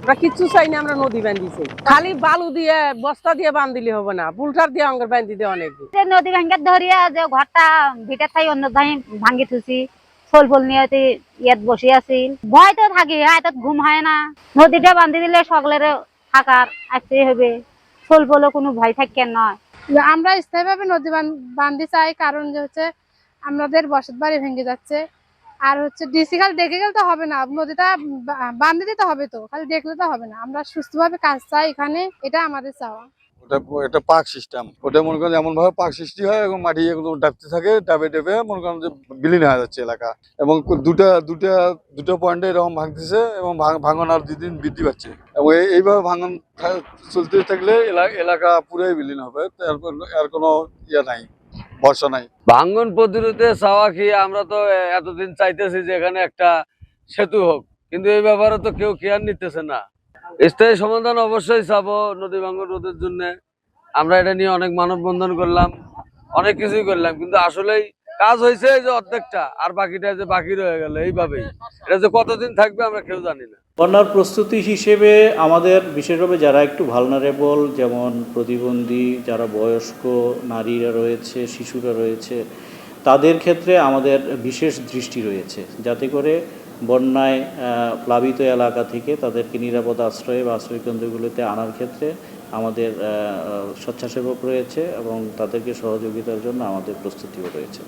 আমরা কিচ্ছু চাই না, আমরা নদী বান্ধিছি খালি বালু দিয়ে বস্তা দিয়ে বান্ধিলে হবে না, পুলটার দিয়ে অঙ্গের বান্ধি দিয়ে অনেক নদী ভাঙ্গার ধরিয়া যে ঘরটা ভিটা থাই অন্য ধাই ভাঙ্গি থুছি ফল ফল নিয়ে ইয়াত বসে আছিল ভয় তো থাকি তো ঘুম হয় না। নদীটা বান্ধি দিলে সকলের থাকার আসতে হবে, ফল ফলও কোনো ভয় থাকেন নয়। আমরা স্থায়ীভাবে নদী বান্ধি চাই, কারণ যে হচ্ছে আমাদের বসত বাড়ি ভেঙে যাচ্ছে। আর হচ্ছে ডিসি খালি দেখে গেলে তো হবে না, নদীটা বান্ধে দিতে হবে, তো খালি দেখলে তো হবে না। আমরা সুস্থভাবে কাজ চাই এখানে, এটা আমাদের চাওয়া। এটা পাক সিস্টেম, ওটা মনে করেন এমন ভাবে পাক সৃষ্টি হয় এবং মাটি একদম ডাবতে থাকে, ডাবে ডাবে মনে করেন যে বিলীন হয়ে যাচ্ছে এলাকা। এবং দুটা পয়েন্টে এরকম ভাঙতেছে এবং ভাঙন আর দিন বৃদ্ধি পাচ্ছে। এবং এইভাবে ভাঙন চলতে থাকলে এলাকা পুরাই বিলীন হবে, এর কোনো ইয়ে নাই, ভরসা নাই। ভাঙন প্রতিরোধে চাওয়া কি, আমরা তো এতদিন চাইতেছি যে এখানে একটা সেতু হোক, কিন্তু এই ব্যাপারে তো কেউ কেয়ার নিতেছে না। স্থায়ী সমাধান অবশ্যই চাবো নদী ভাঙন রোধের জন্য। আমরা এটা নিয়ে অনেক মানববন্ধন করলাম, অনেক কিছুই করলাম, কিন্তু আসলেই কাজ হয়েছে যে অর্ধেকটা, আর বাকিটা যে বাকি রয়ে গেল এইভাবেই। এটা যে কতদিন থাকবে আমরা কেউ জানি না। বন্যার প্রস্তুতি হিসেবে আমাদের বিশেষভাবে যারা একটু ভালনারেবল, যেমন প্রতিবন্ধী, যারা বয়স্ক নারীরা রয়েছে, শিশুরা রয়েছে, তাদের ক্ষেত্রে আমাদের বিশেষ দৃষ্টি রয়েছে, যাতে করে বন্যায় প্লাবিত এলাকা থেকে তাদেরকে নিরাপদ আশ্রয়ে বা আশ্রয়কেন্দ্রগুলোতে আনার ক্ষেত্রে আমাদের স্বেচ্ছাসেবক রয়েছে এবং তাদেরকে সহযোগিতার জন্য আমাদের প্রস্তুতিও রয়েছে।